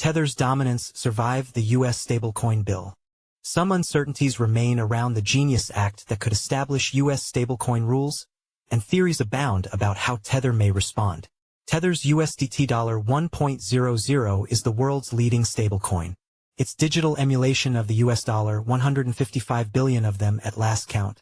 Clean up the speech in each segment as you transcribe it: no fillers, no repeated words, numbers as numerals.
Tether's dominance survive the U.S. stablecoin bill. Some uncertainties remain around the Genius Act that could establish U.S. stablecoin rules, and theories abound about how Tether may respond. Tether's USDT $1.00 is the world's leading stablecoin. Its digital emulation of the US dollar, 155 billion of them at last count,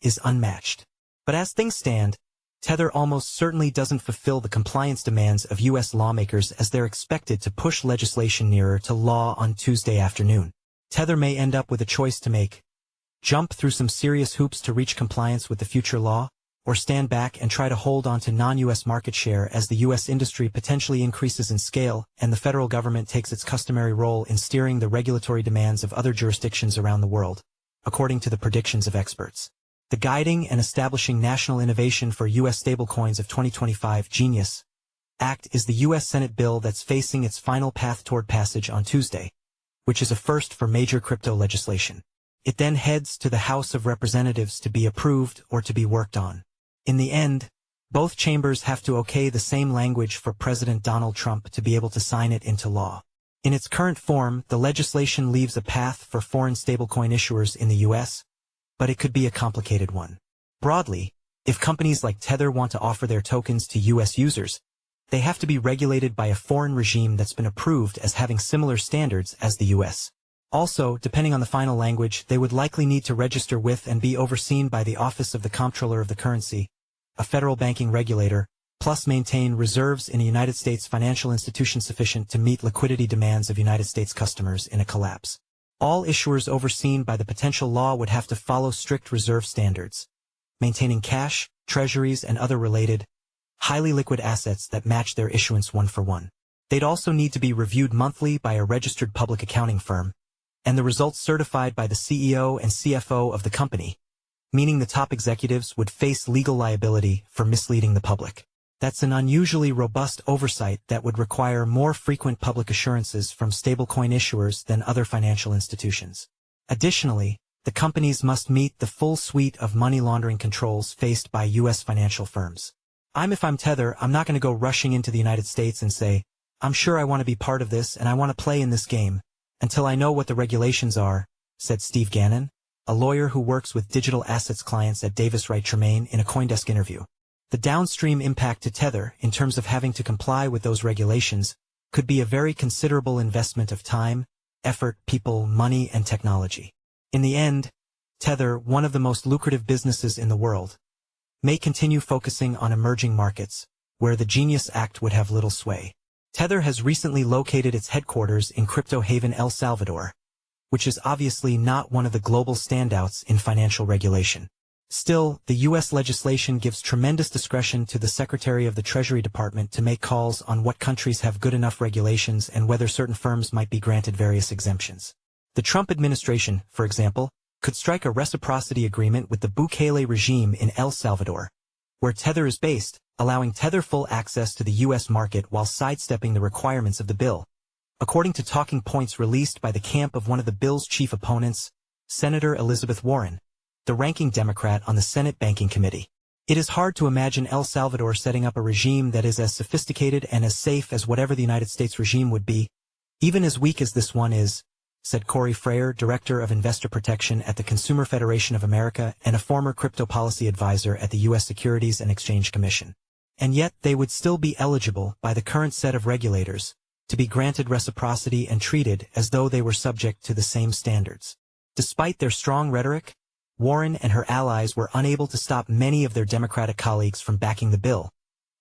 is unmatched. But as things stand, Tether almost certainly doesn't fulfill the compliance demands of U.S. lawmakers as they're expected to push legislation nearer to law on Tuesday afternoon. Tether may end up with a choice to make: jump through some serious hoops to reach compliance with the future law, or stand back and try to hold on to non-U.S. market share as the U.S. industry potentially increases in scale and the federal government takes its customary role in steering the regulatory demands of other jurisdictions around the world, according to the predictions of experts. The Guiding and Establishing National Innovation for U.S. Stablecoins of 2025 Genius Act is the U.S. Senate bill that's facing its final path toward passage on Tuesday, which is a first for major crypto legislation. It then heads to the House of Representatives to be approved or to be worked on. In the end, both chambers have to okay the same language for President Donald Trump to be able to sign it into law. In its current form, the legislation leaves a path for foreign stablecoin issuers in the U.S., but it could be a complicated one. Broadly, if companies like Tether want to offer their tokens to U.S. users, they have to be regulated by a foreign regime that's been approved as having similar standards as the U.S. Also, depending on the final language, they would likely need to register with and be overseen by the Office of the Comptroller of the Currency, a federal banking regulator, plus maintain reserves in a United States financial institution sufficient to meet liquidity demands of United States customers in a collapse. All issuers overseen by the potential law would have to follow strict reserve standards, maintaining cash, treasuries, and other related, highly liquid assets that match their issuance one for one. They'd also need to be reviewed monthly by a registered public accounting firm, and the results certified by the CEO and CFO of the company, meaning the top executives would face legal liability for misleading the public. That's an unusually robust oversight that would require more frequent public assurances from stablecoin issuers than other financial institutions. Additionally, the companies must meet the full suite of money laundering controls faced by U.S. financial firms. If I'm Tether, I'm not going to go rushing into the United States and say, "I'm sure I want to be part of this and I want to play in this game," until I know what the regulations are, said Steve Gannon, a lawyer who works with digital assets clients at Davis Wright Tremaine, in a CoinDesk interview. The downstream impact to Tether, in terms of having to comply with those regulations, could be a very considerable investment of time, effort, people, money, and technology. In the end, Tether, one of the most lucrative businesses in the world, may continue focusing on emerging markets, where the Genius Act would have little sway. Tether has recently located its headquarters in crypto haven El Salvador, which is obviously not one of the global standouts in financial regulation. Still, the U.S. legislation gives tremendous discretion to the Secretary of the Treasury Department to make calls on what countries have good enough regulations and whether certain firms might be granted various exemptions. The Trump administration, for example, could strike a reciprocity agreement with the Bukele regime in El Salvador, where Tether is based, allowing Tether full access to the U.S. market while sidestepping the requirements of the bill, according to talking points released by the camp of one of the bill's chief opponents, Senator Elizabeth Warren, the ranking Democrat on the Senate Banking Committee. It is hard to imagine El Salvador setting up a regime that is as sophisticated and as safe as whatever the United States regime would be, even as weak as this one is, said Corey Freyer, Director of Investor Protection at the Consumer Federation of America and a former crypto policy advisor at the U.S. Securities and Exchange Commission. And yet they would still be eligible by the current set of regulators to be granted reciprocity and treated as though they were subject to the same standards. Despite their strong rhetoric, Warren and her allies were unable to stop many of their Democratic colleagues from backing the bill,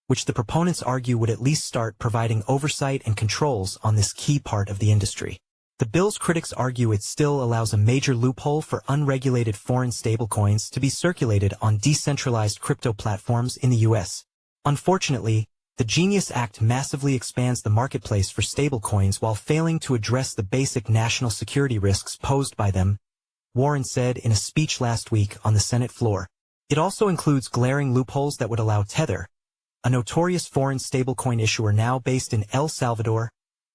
which the proponents argue would at least start providing oversight and controls on this key part of the industry. The bill's critics argue it still allows a major loophole for unregulated foreign stablecoins to be circulated on decentralized crypto platforms in the U.S. Unfortunately, the Genius Act massively expands the marketplace for stablecoins while failing to address the basic national security risks posed by them, Warren said in a speech last week on the Senate floor. It also includes glaring loopholes that would allow Tether, a notorious foreign stablecoin issuer now based in El Salvador,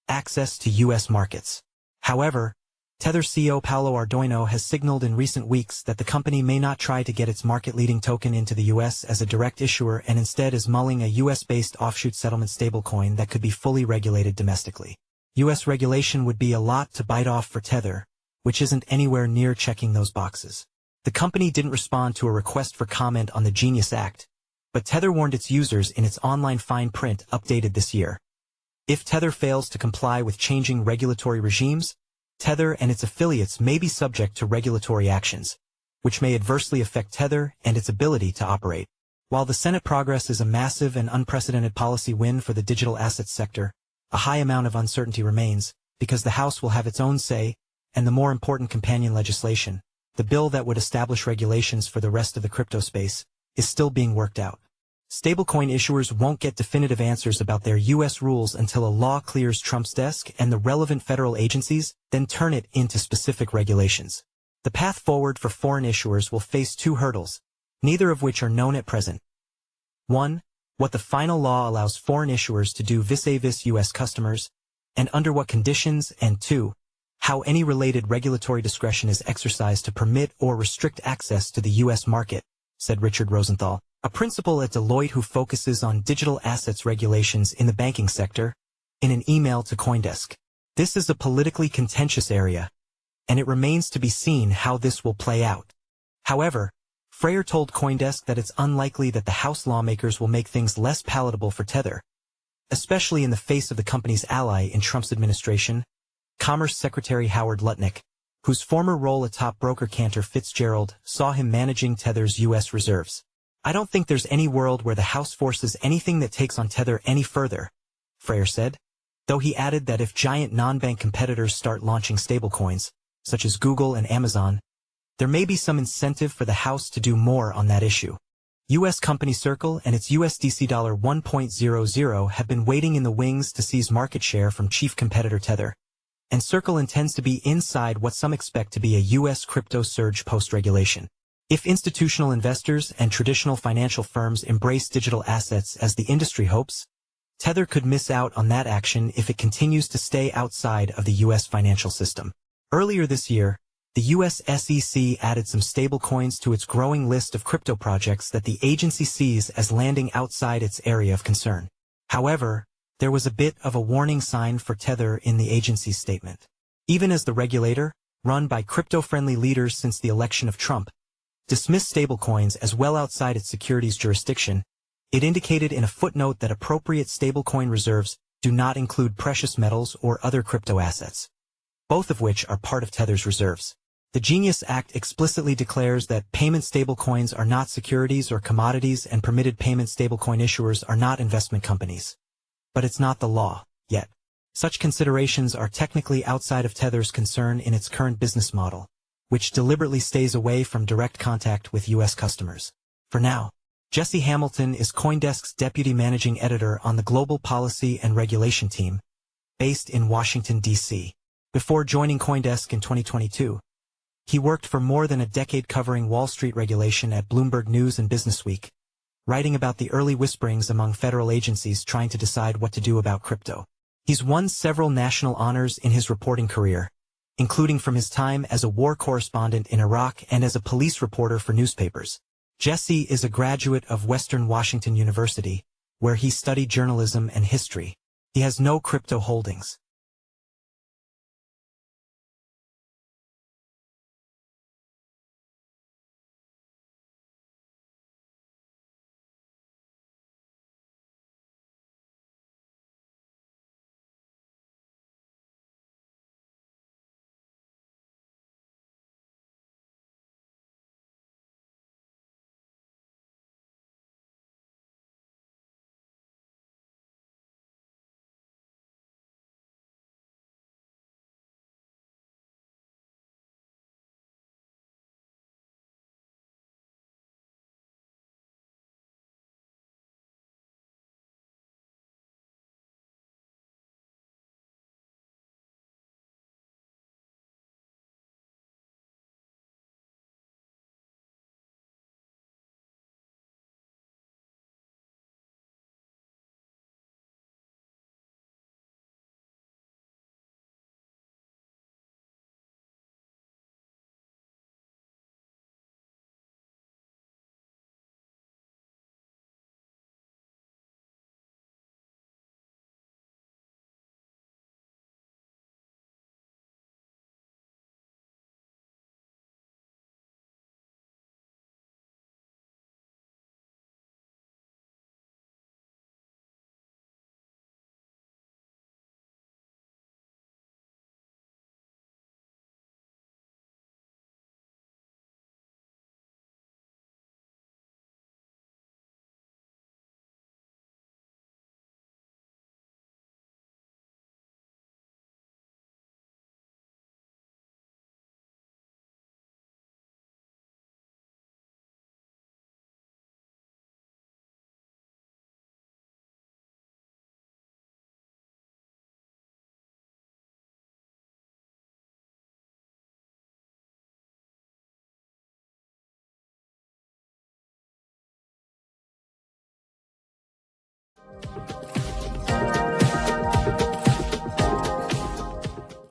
access to U.S. markets. However, Tether CEO Paolo Ardoino has signaled in recent weeks that the company may not try to get its market-leading token into the U.S. as a direct issuer and instead is mulling a U.S.-based offshoot settlement stablecoin that could be fully regulated domestically. U.S. regulation would be a lot to bite off for Tether, which isn't anywhere near checking those boxes. The company didn't respond to a request for comment on the Genius Act, but Tether warned its users in its online fine print updated this year. If Tether fails to comply with changing regulatory regimes, Tether and its affiliates may be subject to regulatory actions, which may adversely affect Tether and its ability to operate. While the Senate progress is a massive and unprecedented policy win for the digital assets sector, a high amount of uncertainty remains, because the House will have its own say, and the more important companion legislation, the bill that would establish regulations for the rest of the crypto space, is still being worked out. Stablecoin issuers won't get definitive answers about their U.S. rules until a law clears Trump's desk and the relevant federal agencies then turn it into specific regulations. The path forward for foreign issuers will face two hurdles, neither of which are known at present. 1. What the final law allows foreign issuers to do vis-a-vis U.S. customers, and under what conditions, and 2. How any related regulatory discretion is exercised to permit or restrict access to the U.S. market, said Richard Rosenthal, a principal at Deloitte who focuses on digital assets regulations in the banking sector, in an email to CoinDesk. This is a politically contentious area, and it remains to be seen how this will play out. However, Freyer told CoinDesk that it's unlikely that the House lawmakers will make things less palatable for Tether, especially in the face of the company's ally in Trump's administration, Commerce Secretary Howard Lutnick, whose former role atop broker Cantor Fitzgerald saw him managing Tether's U.S. reserves. I don't think there's any world where the House forces anything that takes on Tether any further, Freyer said, though he added that if giant non-bank competitors start launching stablecoins, such as Google and Amazon, there may be some incentive for the House to do more on that issue. U.S. company Circle and its USDC $1.00 have been waiting in the wings to seize market share from chief competitor Tether, and Circle intends to be inside what some expect to be a U.S. crypto surge post-regulation. If institutional investors and traditional financial firms embrace digital assets as the industry hopes, Tether could miss out on that action if it continues to stay outside of the U.S. financial system. Earlier this year, the U.S. SEC added some stablecoins to its growing list of crypto projects that the agency sees as landing outside its area of concern. However, there was a bit of a warning sign for Tether in the agency's statement. Even as the regulator, run by crypto-friendly leaders since the election of Trump, dismissed stablecoins as well outside its securities jurisdiction, it indicated in a footnote that appropriate stablecoin reserves do not include precious metals or other crypto assets, both of which are part of Tether's reserves. The Genius Act explicitly declares that payment stablecoins are not securities or commodities and permitted payment stablecoin issuers are not investment companies. But it's not the law, yet. Such considerations are technically outside of Tether's concern in its current business model, which deliberately stays away from direct contact with U.S. customers. For now, Jesse Hamilton is CoinDesk's deputy managing editor on the global policy and regulation team, based in Washington, D.C. Before joining CoinDesk in 2022, he worked for more than a decade covering Wall Street regulation at Bloomberg News and Businessweek, writing about the early whisperings among federal agencies trying to decide what to do about crypto. He's won several national honors in his reporting career, including from his time as a war correspondent in Iraq and as a police reporter for newspapers. Jesse is a graduate of Western Washington University, where he studied journalism and history. He has no crypto holdings.